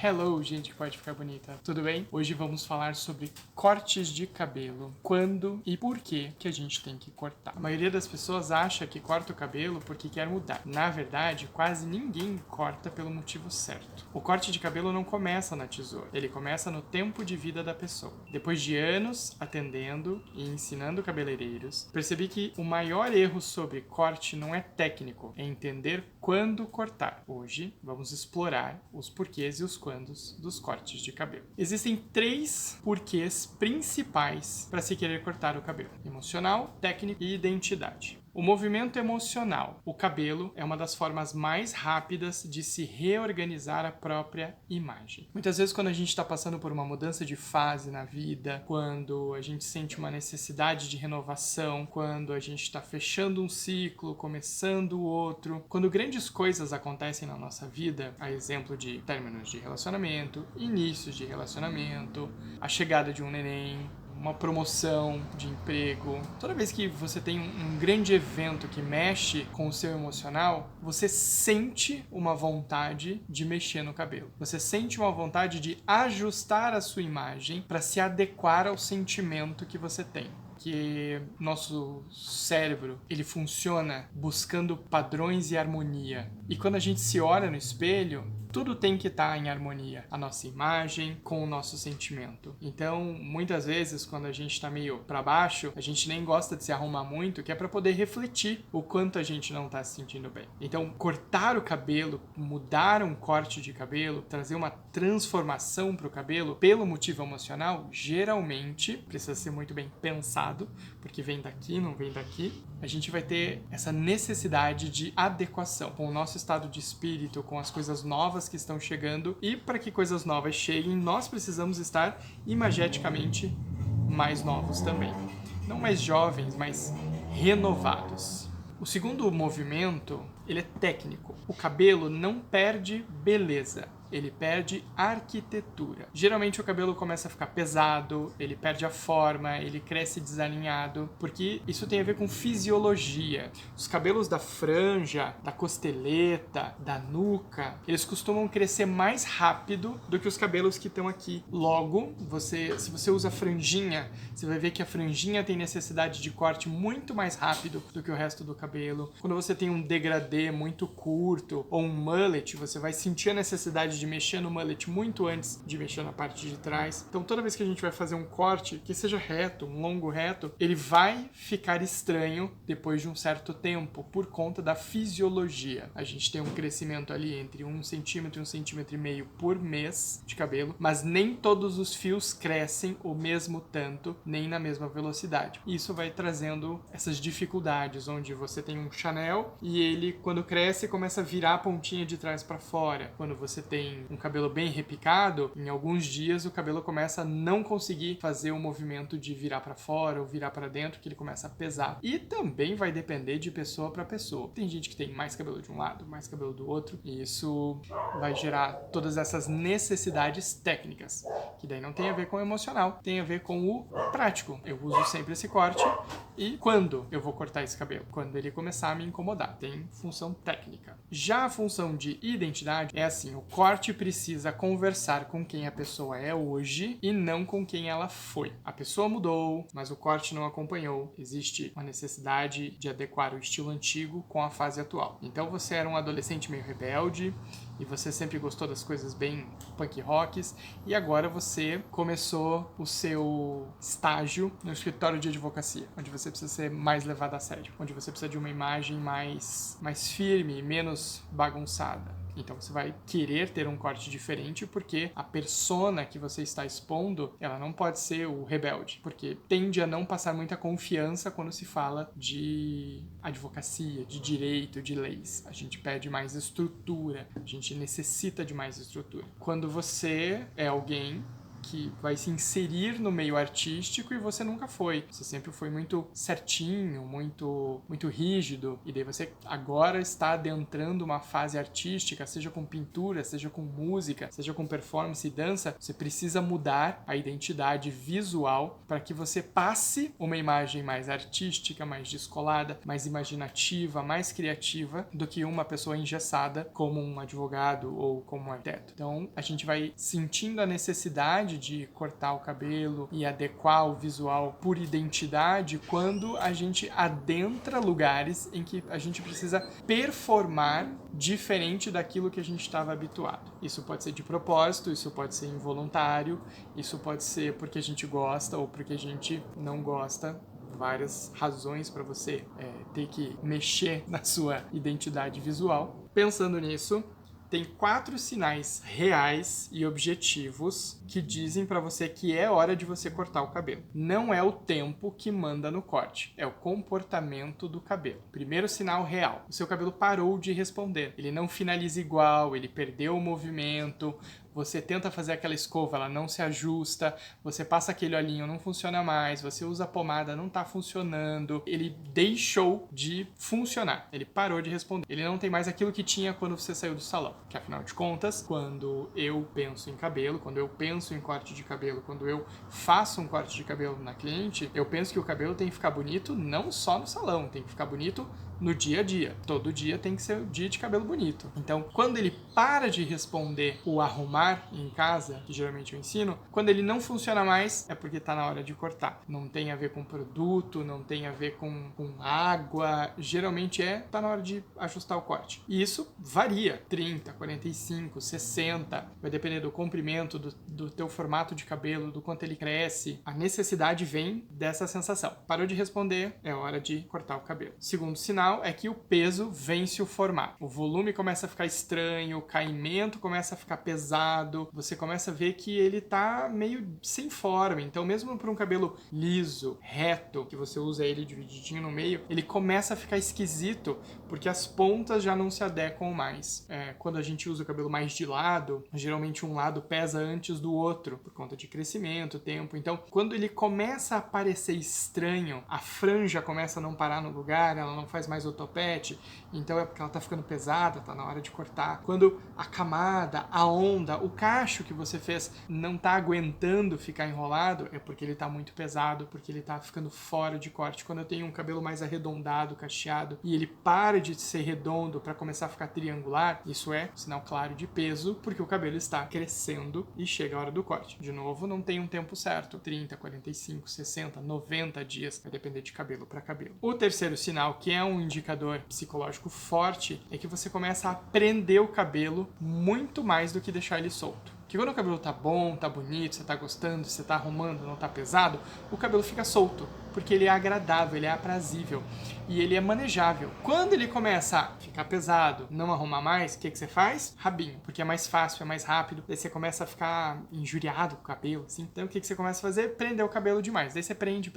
Hello, gente que pode ficar bonita. Tudo bem? Hoje vamos falar sobre cortes de cabelo. Quando e por que a gente tem que cortar. A maioria das pessoas acha que corta o cabelo porque quer mudar. Na verdade, quase ninguém corta pelo motivo certo. O corte de cabelo não começa na tesoura. Ele começa no tempo de vida da pessoa. Depois de anos atendendo e ensinando cabeleireiros, percebi que o maior erro sobre corte não é técnico, é entender quando cortar. Hoje, vamos explorar os porquês e os quandos dos cortes de cabelo. Existem 3 porquês principais para se querer cortar o cabelo: emocional, técnico e identidade. O movimento emocional. O cabelo é uma das formas mais rápidas de se reorganizar a própria imagem. Muitas vezes, quando a gente está passando por uma mudança de fase na vida, quando a gente sente uma necessidade de renovação, quando a gente está fechando um ciclo, começando outro, quando grandes coisas acontecem na nossa vida, a exemplo de términos de relacionamento, inícios de relacionamento, a chegada de um neném, uma promoção de emprego. Toda vez que você tem um grande evento que mexe com o seu emocional, você sente uma vontade de mexer no cabelo. Você sente uma vontade de ajustar a sua imagem para se adequar ao sentimento que você tem. Que nosso cérebro, ele funciona buscando padrões e harmonia. E quando a gente se olha no espelho, tudo tem que estar em harmonia. A nossa imagem com o nosso sentimento. Então, muitas vezes, quando a gente está meio para baixo, a gente nem gosta de se arrumar muito, que é para poder refletir o quanto a gente não está se sentindo bem. Então, cortar o cabelo, mudar um corte de cabelo, trazer uma transformação para o cabelo pelo motivo emocional, geralmente precisa ser muito bem pensado, porque vem daqui, não vem daqui. A gente vai ter essa necessidade de adequação com o nosso estado de espírito, com as coisas novas que estão chegando, e para que coisas novas cheguem, nós precisamos estar imageticamente mais novos também. Não mais jovens, mas renovados. O segundo movimento, ele é técnico. O cabelo não perde beleza, ele perde arquitetura. Geralmente o cabelo começa a ficar pesado, ele perde a forma, ele cresce desalinhado, porque isso tem a ver com fisiologia. Os cabelos da franja, da costeleta, da nuca, eles costumam crescer mais rápido do que os cabelos que estão aqui. Logo, se você usa franjinha, você vai ver que a franjinha tem necessidade de corte muito mais rápido do que o resto do cabelo. Quando você tem um degradê muito curto ou um mullet, você vai sentir a necessidade de mexer no mullet muito antes de mexer na parte de trás. Então, toda vez que a gente vai fazer um corte que seja reto, um longo reto, ele vai ficar estranho depois de um certo tempo, por conta da fisiologia. A gente tem um crescimento ali entre 1 centímetro e 1,5 centímetro por mês de cabelo, mas nem todos os fios crescem o mesmo tanto, nem na mesma velocidade. Isso vai trazendo essas dificuldades, onde você tem um Chanel e ele, quando cresce, começa a virar a pontinha de trás para fora. Quando você tem um cabelo bem repicado, em alguns dias o cabelo começa a não conseguir fazer o movimento de virar para fora ou virar para dentro, que ele começa a pesar. E também vai depender de pessoa para pessoa. Tem gente que tem mais cabelo de um lado, mais cabelo do outro, e isso vai gerar todas essas necessidades técnicas, que daí não tem a ver com o emocional, tem a ver com o prático. Eu uso sempre esse corte, e quando eu vou cortar esse cabelo? Quando ele começar a me incomodar. Tem função técnica. Já a função de identidade é assim: o corte precisa conversar com quem a pessoa é hoje e não com quem ela foi. A pessoa mudou, mas o corte não acompanhou. Existe uma necessidade de adequar o estilo antigo com a fase atual. Então você era um adolescente meio rebelde e você sempre gostou das coisas bem punk rocks, e agora você começou o seu estágio no escritório de advocacia, onde você precisa ser mais levado a sério, onde você precisa de uma imagem mais firme, menos bagunçada. Então você vai querer ter um corte diferente, porque a persona que você está expondo, ela não pode ser o rebelde, porque tende a não passar muita confiança quando se fala de advocacia, de direito, de leis. A gente pede mais estrutura, a gente necessita de mais estrutura. Quando você é alguém que vai se inserir no meio artístico e você nunca foi. Você sempre foi muito certinho, muito rígido, e daí você agora está adentrando uma fase artística, seja com pintura, seja com música, seja com performance e dança. Você precisa mudar a identidade visual para que você passe uma imagem mais artística, mais descolada, mais imaginativa, mais criativa do que uma pessoa engessada como um advogado ou como um arquiteto. Então, a gente vai sentindo a necessidade de cortar o cabelo e adequar o visual por identidade quando a gente adentra lugares em que a gente precisa performar diferente daquilo que a gente estava habituado. Isso pode ser de propósito, isso pode ser involuntário, isso pode ser porque a gente gosta ou porque a gente não gosta. Várias razões para você ter que mexer na sua identidade visual. Pensando nisso, tem 4 sinais reais e objetivos que dizem para você que é hora de você cortar o cabelo. Não é o tempo que manda no corte, é o comportamento do cabelo. Primeiro sinal real: o seu cabelo parou de responder. Ele não finaliza igual, ele perdeu o movimento. Você tenta fazer aquela escova, ela não se ajusta, você passa aquele olhinho, não funciona mais, você usa a pomada, não tá funcionando. Ele deixou de funcionar, ele parou de responder. Ele não tem mais aquilo que tinha quando você saiu do salão. Que afinal de contas, quando eu penso em cabelo, quando eu penso em corte de cabelo, quando eu faço um corte de cabelo na cliente, eu penso que o cabelo tem que ficar bonito não só no salão, tem que ficar bonito no dia a dia. Todo dia tem que ser o dia de cabelo bonito. Então, quando ele para de responder o arrumar em casa, que geralmente eu ensino, quando ele não funciona mais, é porque tá na hora de cortar. Não tem a ver com produto, não tem a ver com água, geralmente tá na hora de ajustar o corte. E isso varia, 30, 45, 60, vai depender do comprimento, do teu formato de cabelo, do quanto ele cresce. A necessidade vem dessa sensação. Parou de responder, é hora de cortar o cabelo. Segundo sinal é que o peso vence o formato. O volume começa a ficar estranho, o caimento começa a ficar pesado, você começa a ver que ele tá meio sem forma. Então, mesmo para um cabelo liso, reto, que você usa ele divididinho no meio, ele começa a ficar esquisito, porque as pontas já não se adequam mais. Quando a gente usa o cabelo mais de lado, geralmente um lado pesa antes do outro, por conta de crescimento, tempo. Então, quando ele começa a parecer estranho, a franja começa a não parar no lugar, ela não faz mais o topete, então é porque ela tá ficando pesada, tá na hora de cortar. Quando a camada, a onda, o cacho que você fez não tá aguentando ficar enrolado, é porque ele tá muito pesado, porque ele tá ficando fora de corte. Quando eu tenho um cabelo mais arredondado, cacheado, e ele para de ser redondo para começar a ficar triangular, isso é sinal claro de peso, porque o cabelo está crescendo e chega a hora do corte. De novo, não tem um tempo certo, 30, 45, 60, 90 dias, vai depender de cabelo para cabelo. O terceiro sinal, que é um indicador psicológico forte, é que você começa a prender o cabelo muito mais do que deixar ele solto. Que quando o cabelo tá bom, tá bonito, você tá gostando, você tá arrumando, não tá pesado, o cabelo fica solto, porque ele é agradável, ele é aprazível e ele é manejável. Quando ele começa a ficar pesado, não arrumar mais, o que você faz? Rabinho, porque é mais fácil, é mais rápido, daí você começa a ficar injuriado com o cabelo, assim. Então o que você começa a fazer? Prender o cabelo demais. Daí você prende,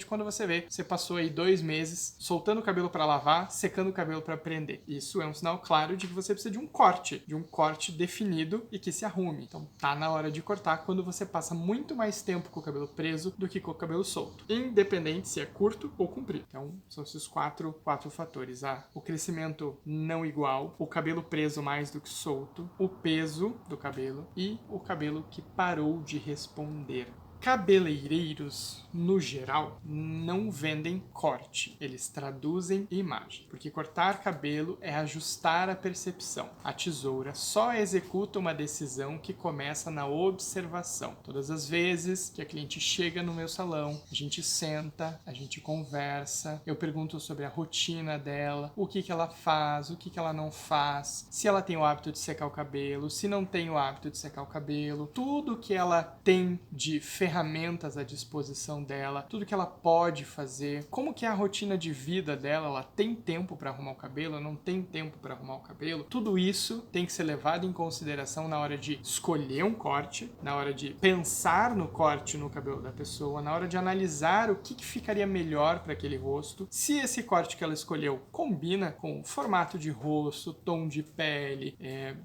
quando você vê, você passou aí 2 meses soltando o cabelo para lavar, secando o cabelo para prender. Isso é um sinal claro de que você precisa de um corte definido e que se arrume. Então tá na hora de cortar quando você passa muito mais tempo com o cabelo preso do que com o cabelo solto, independente se é curto ou comprido. Então são esses quatro fatores: o crescimento não igual, o cabelo preso mais do que solto, o peso do cabelo e o cabelo que parou de responder. Cabeleireiros, no geral, não vendem corte, eles traduzem imagem, porque cortar cabelo é ajustar a percepção. A tesoura só executa uma decisão que começa na observação. Todas as vezes que a cliente chega no meu salão, a gente senta, a gente conversa, eu pergunto sobre a rotina dela, o que ela faz, o que ela não faz, se ela tem o hábito de secar o cabelo, se não tem o hábito de secar o cabelo, tudo que ela tem de ferramentas ferramentas à disposição dela, tudo que ela pode fazer, como que é a rotina de vida dela, ela tem tempo para arrumar o cabelo, não tem tempo para arrumar o cabelo. Tudo isso tem que ser levado em consideração na hora de escolher um corte, na hora de pensar no corte no cabelo da pessoa, na hora de analisar o que ficaria melhor para aquele rosto, se esse corte que ela escolheu combina com o formato de rosto, tom de pele,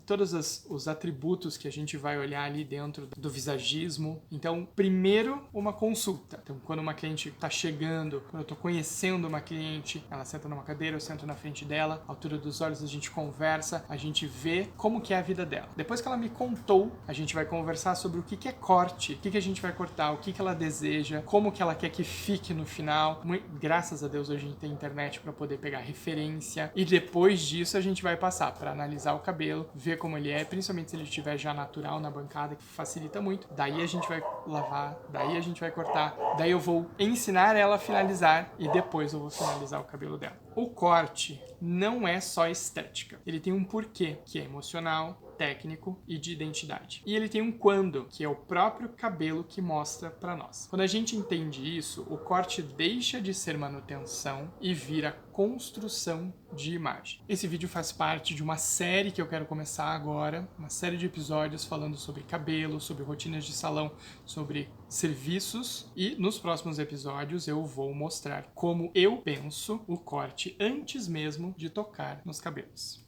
todos os atributos que a gente vai olhar ali dentro do visagismo. Então, primeiro, uma consulta. Então, quando uma cliente está chegando, quando eu estou conhecendo uma cliente, ela senta numa cadeira, eu sento na frente dela, à altura dos olhos a gente conversa, a gente vê como que é a vida dela. Depois que ela me contou, a gente vai conversar sobre o que é corte, o que a gente vai cortar, o que ela deseja, como que ela quer que fique no final. Graças a Deus hoje a gente tem internet para poder pegar referência, e depois disso a gente vai passar para analisar o cabelo, ver como ele é, principalmente se ele estiver já natural na bancada, que facilita muito. Daí a gente vai lavar, daí a gente vai cortar, daí eu vou ensinar ela a finalizar e depois eu vou finalizar o cabelo dela. O corte não é só estética, ele tem um porquê, que é emocional, técnico e de identidade. E ele tem um quando, que é o próprio cabelo que mostra pra nós. Quando a gente entende isso, o corte deixa de ser manutenção e vira construção de imagem. Esse vídeo faz parte de uma série que eu quero começar agora, uma série de episódios falando sobre cabelo, sobre rotinas de salão, sobre serviços, e nos próximos episódios eu vou mostrar como eu penso o corte antes mesmo de tocar nos cabelos.